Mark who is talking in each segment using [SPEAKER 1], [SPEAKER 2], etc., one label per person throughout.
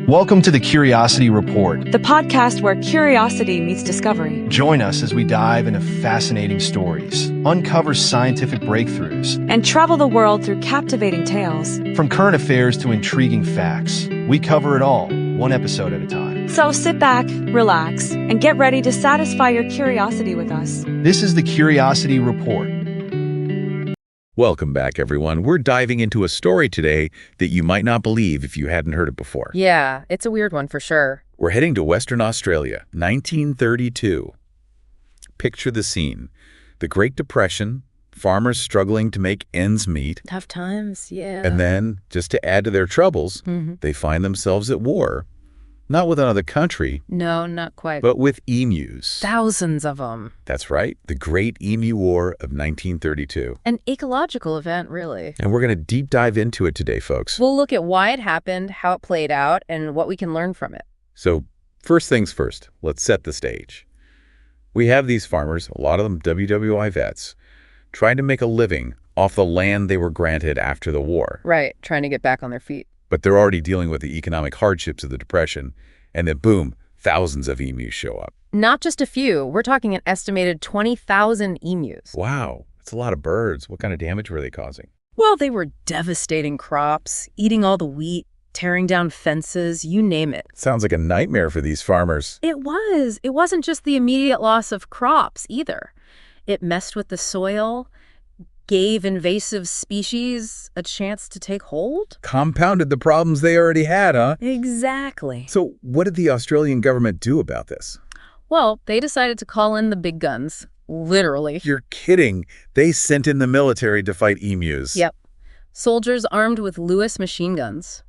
[SPEAKER 1] Welcome to the Curiosity Report.
[SPEAKER 2] The podcast where curiosity meets discovery.
[SPEAKER 1] Join us as we dive into fascinating stories, uncover scientific breakthroughs,
[SPEAKER 2] And travel the world through captivating tales.
[SPEAKER 1] from current affairs to intriguing facts. We cover it all, one episode at a time.
[SPEAKER 2] So sit back, relax, and get ready to satisfy your curiosity with us.
[SPEAKER 1] This is the Curiosity Report.
[SPEAKER 3] Welcome back, everyone. We're diving into a story today that you might not believe if you hadn't heard it before.
[SPEAKER 4] Yeah, it's a weird one for sure.
[SPEAKER 3] We're heading to Western Australia, 1932. Picture the scene. The Great Depression, farmers struggling to make ends meet,
[SPEAKER 4] Tough times, yeah.
[SPEAKER 3] and then, just to add to their troubles, they find themselves at war. Not with another country,
[SPEAKER 4] No, not quite.
[SPEAKER 3] but with emus.
[SPEAKER 4] Thousands of them.
[SPEAKER 3] That's right, the Great Emu War of 1932.
[SPEAKER 4] An ecological event, really.
[SPEAKER 3] And we're going to deep dive into it today, folks.
[SPEAKER 4] We'll look at why it happened, how it played out, and what we can learn from it.
[SPEAKER 3] So, first things first, let's set the stage. We have these farmers, a lot of them WWI vets, trying to make a living off the land they were granted after the war.
[SPEAKER 4] Right, trying to get back on their feet.
[SPEAKER 3] But they're already dealing with the economic hardships of the Depression, and then boom, thousands of emus show up.
[SPEAKER 4] Not just a few. We're talking an estimated 20,000 emus.
[SPEAKER 3] Wow, that's a lot of birds. What kind of damage were they causing?
[SPEAKER 4] Well, they were devastating crops, eating all the wheat, tearing down fences, you name it.
[SPEAKER 3] Sounds like a nightmare for these farmers.
[SPEAKER 4] It was. It wasn't just the immediate loss of crops either. It messed with the soil, gave invasive species a chance to take hold.
[SPEAKER 3] Compounded the problems they already had, huh?
[SPEAKER 4] Exactly.
[SPEAKER 3] So what did the Australian government do about this?
[SPEAKER 4] Well, they decided to call in the big guns, literally.
[SPEAKER 3] You're kidding. They sent in the military to fight emus.
[SPEAKER 4] Yep. Soldiers armed with Lewis machine guns,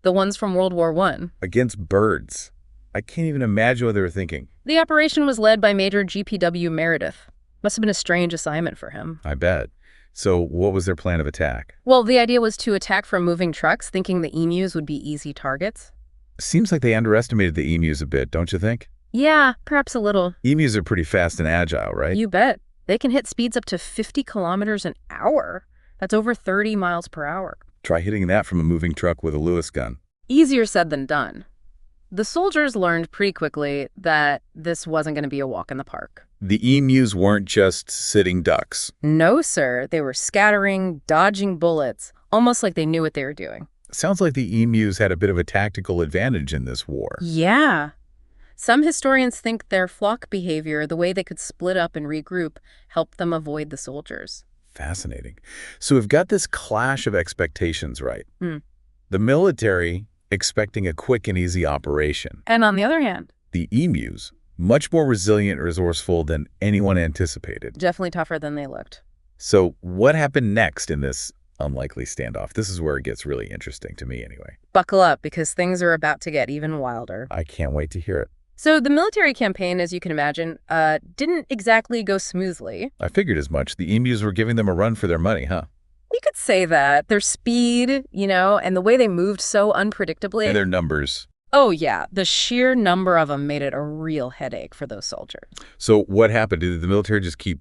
[SPEAKER 4] the ones from World War I.
[SPEAKER 3] Against birds. I can't even imagine what they were thinking.
[SPEAKER 4] The operation was led by Major GPW Meredith. Must have been a strange assignment for him.
[SPEAKER 3] I bet. So what was their plan of attack?
[SPEAKER 4] Well, the idea was to attack from moving trucks, thinking the emus would be easy targets.
[SPEAKER 3] Seems like they underestimated the emus a bit, don't you think?
[SPEAKER 4] Yeah, perhaps a little.
[SPEAKER 3] Emus are pretty fast and agile, right?
[SPEAKER 4] You bet. They can hit speeds up to 50 kilometers an hour. That's over 30 miles per hour.
[SPEAKER 3] Try hitting that from a moving truck with a Lewis gun.
[SPEAKER 4] Easier said than done. The soldiers learned pretty quickly that this wasn't going to be a walk in the park.
[SPEAKER 3] The emus weren't just sitting ducks.
[SPEAKER 4] No, sir. They were scattering, dodging bullets, almost like they knew what they were doing.
[SPEAKER 3] Sounds like the emus had a bit of a tactical advantage in this war.
[SPEAKER 4] Yeah. Some historians think their flock behavior, the way they could split up and regroup, helped them avoid the soldiers.
[SPEAKER 3] Fascinating. So we've got this clash of expectations, right? The military expecting a quick and easy operation.
[SPEAKER 4] And on the other hand,
[SPEAKER 3] The emus, much more resilient and resourceful than anyone anticipated.
[SPEAKER 4] definitely tougher than they looked.
[SPEAKER 3] So what happened next in this unlikely standoff? This is where it gets really interesting to me anyway.
[SPEAKER 4] Buckle up, because things are about to get even wilder.
[SPEAKER 3] I can't wait to hear it.
[SPEAKER 4] So the military campaign, as you can imagine, didn't exactly go smoothly.
[SPEAKER 3] I figured as much. The emus were giving them a run for their money, huh?
[SPEAKER 4] You could say that. Their speed, and the way they moved so unpredictably.
[SPEAKER 3] And their numbers.
[SPEAKER 4] Oh, yeah. The sheer number of them made it a real headache for those soldiers.
[SPEAKER 3] So what happened? Did the military just keep,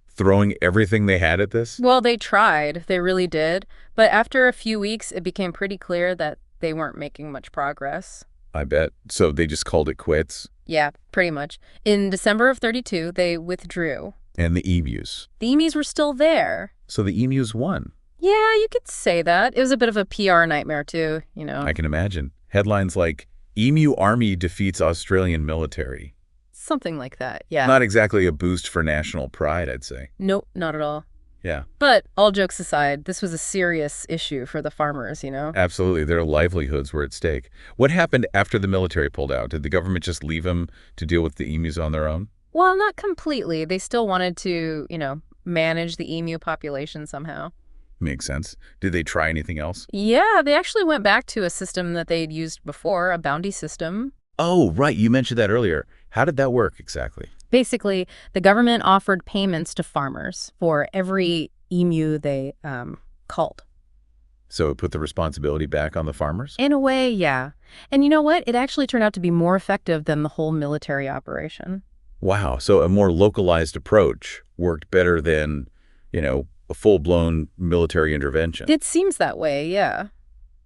[SPEAKER 3] throwing everything they had at this?
[SPEAKER 4] Well, they tried. They really did. But after a few weeks, it became pretty clear that they weren't making much progress.
[SPEAKER 3] I bet. So they just called it quits?
[SPEAKER 4] Yeah, pretty much. In December of 32, they withdrew.
[SPEAKER 3] And the emus.
[SPEAKER 4] The emus were still there.
[SPEAKER 3] So the emus won.
[SPEAKER 4] Yeah, you could say that. It was a bit of a PR nightmare, too,
[SPEAKER 3] I can imagine. Headlines like, Emu Army defeats Australian military.
[SPEAKER 4] Something like that, yeah.
[SPEAKER 3] Not exactly a boost for national pride, I'd say.
[SPEAKER 4] Nope, not at all.
[SPEAKER 3] Yeah.
[SPEAKER 4] But all jokes aside, this was a serious issue for the farmers,
[SPEAKER 3] Absolutely. Their livelihoods were at stake. What happened after the military pulled out? Did the government just leave them to deal with the emus on their own?
[SPEAKER 4] Well, not completely. They still wanted to, manage the emu population somehow.
[SPEAKER 3] Makes sense. Did they try anything else?
[SPEAKER 4] Yeah, they actually went back to a system that they'd used before, a bounty system.
[SPEAKER 3] Oh, right. You mentioned that earlier. How did that work exactly?
[SPEAKER 4] Basically, the government offered payments to farmers for every emu they culled.
[SPEAKER 3] So it put the responsibility back on the farmers?
[SPEAKER 4] In a way, yeah. And you know what? It actually turned out to be more effective than the whole military operation.
[SPEAKER 3] Wow. So a more localized approach worked better than, a full-blown military intervention.
[SPEAKER 4] It seems that way, yeah.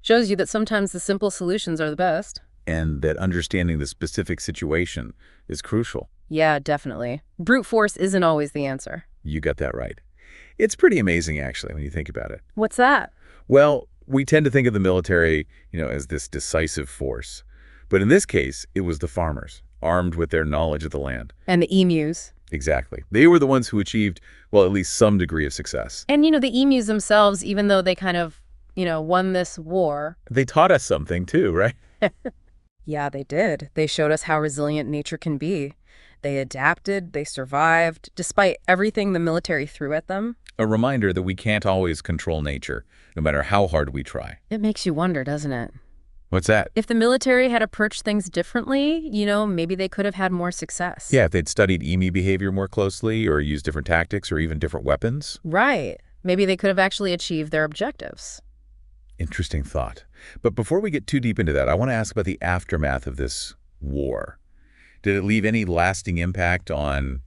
[SPEAKER 4] Shows you that sometimes the simple solutions are the best.
[SPEAKER 3] And that understanding the specific situation is crucial.
[SPEAKER 4] Yeah, definitely. Brute force isn't always the answer.
[SPEAKER 3] You got that right. It's pretty amazing, actually, when you think about it.
[SPEAKER 4] What's that?
[SPEAKER 3] Well, we tend to think of the military, as this decisive force. But in this case, it was the farmers, armed with their knowledge of the land.
[SPEAKER 4] And the emus.
[SPEAKER 3] Exactly. They were the ones who achieved, well, at least some degree of success.
[SPEAKER 4] And, the emus themselves, even though they kind of, won this war.
[SPEAKER 3] They taught us something, too, right?
[SPEAKER 4] Yeah, they did. They showed us how resilient nature can be. They adapted, they survived, despite everything the military threw at them.
[SPEAKER 3] A reminder that we can't always control nature, no matter how hard we try.
[SPEAKER 4] It makes you wonder, doesn't it?
[SPEAKER 3] What's that?
[SPEAKER 4] If the military had approached things differently, maybe they could have had more success.
[SPEAKER 3] Yeah, if they'd studied emu behavior more closely or used different tactics or even different weapons.
[SPEAKER 4] Right. Maybe they could have actually achieved their objectives.
[SPEAKER 3] Interesting thought. But before we get too deep into that, I want to ask about the aftermath of this war. Did it leave any lasting impact on,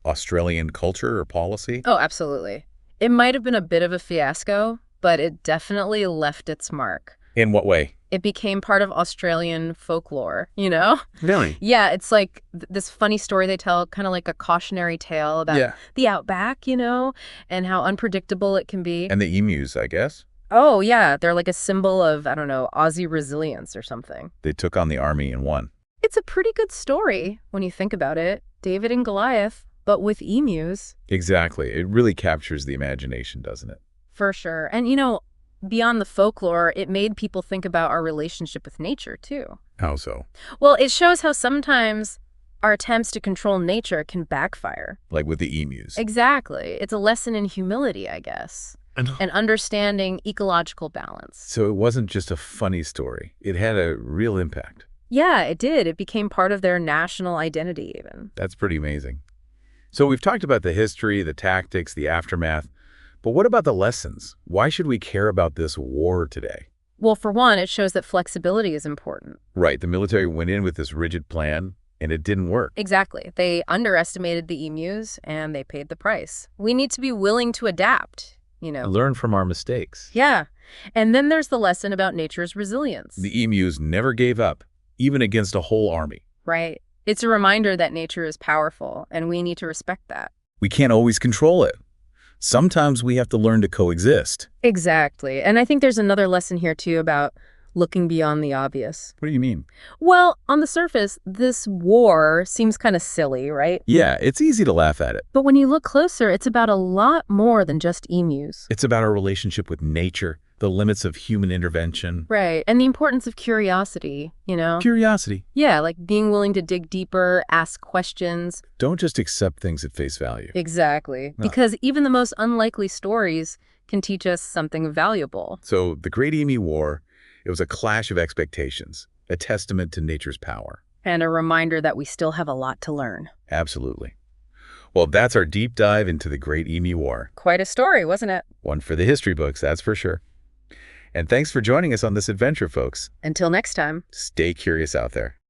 [SPEAKER 3] Australian culture or policy?
[SPEAKER 4] Oh, absolutely. It might have been a bit of a fiasco, but it definitely left its mark.
[SPEAKER 3] In what way?
[SPEAKER 4] It became part of Australian folklore,
[SPEAKER 3] Really?
[SPEAKER 4] Yeah, it's like this funny story they tell, kind of like a cautionary tale about the outback, and how unpredictable it can be.
[SPEAKER 3] And the emus, I guess?
[SPEAKER 4] Oh, yeah. They're like a symbol of, I don't know, Aussie resilience or something.
[SPEAKER 3] They took on the army and won.
[SPEAKER 4] It's a pretty good story when you think about it. David and Goliath, but with emus.
[SPEAKER 3] Exactly. It really captures the imagination, doesn't it?
[SPEAKER 4] For sure. And, beyond the folklore, it made people think about our relationship with nature, too.
[SPEAKER 3] How so?
[SPEAKER 4] Well, it shows how sometimes our attempts to control nature can backfire.
[SPEAKER 3] Like with the emus.
[SPEAKER 4] Exactly. It's a lesson in humility, I guess. And understanding ecological balance.
[SPEAKER 3] So it wasn't just a funny story. It had a real impact.
[SPEAKER 4] Yeah, it did. It became part of their national identity, even.
[SPEAKER 3] That's pretty amazing. So we've talked about the history, the tactics, the aftermath. But what about the lessons? Why should we care about this war today?
[SPEAKER 4] Well, for one, it shows that flexibility is important.
[SPEAKER 3] Right. The military went in with this rigid plan, and it didn't work.
[SPEAKER 4] Exactly. They underestimated the emus, and they paid the price. We need to be willing to adapt.
[SPEAKER 3] Learn from our mistakes.
[SPEAKER 4] Yeah. And then there's the lesson about nature's resilience.
[SPEAKER 3] The emus never gave up, even against a whole army.
[SPEAKER 4] Right. It's a reminder that nature is powerful, and we need to respect that.
[SPEAKER 3] We can't always control it. Sometimes we have to learn to coexist.
[SPEAKER 4] Exactly. And I think there's another lesson here, too, about looking beyond the obvious.
[SPEAKER 3] What do you mean?
[SPEAKER 4] Well, on the surface, this war seems kind of silly, right?
[SPEAKER 3] Yeah, it's easy to laugh at it.
[SPEAKER 4] But when you look closer, it's about a lot more than just emus.
[SPEAKER 3] It's about our relationship with nature, the limits of human intervention.
[SPEAKER 4] Right. And the importance of curiosity,
[SPEAKER 3] Curiosity.
[SPEAKER 4] Yeah, like being willing to dig deeper, ask questions.
[SPEAKER 3] Don't just accept things at face value.
[SPEAKER 4] Exactly.
[SPEAKER 3] No.
[SPEAKER 4] Because even the most unlikely stories can teach us something valuable.
[SPEAKER 3] So the Great Emu War, it was a clash of expectations, a testament to nature's power.
[SPEAKER 4] And a reminder that we still have a lot to learn.
[SPEAKER 3] Absolutely. Well, that's our deep dive into the Great Emu War.
[SPEAKER 4] Quite a story, wasn't it?
[SPEAKER 3] One for the history books, that's for sure. And thanks for joining us on this adventure, folks.
[SPEAKER 4] Until next time.
[SPEAKER 3] Stay curious out there.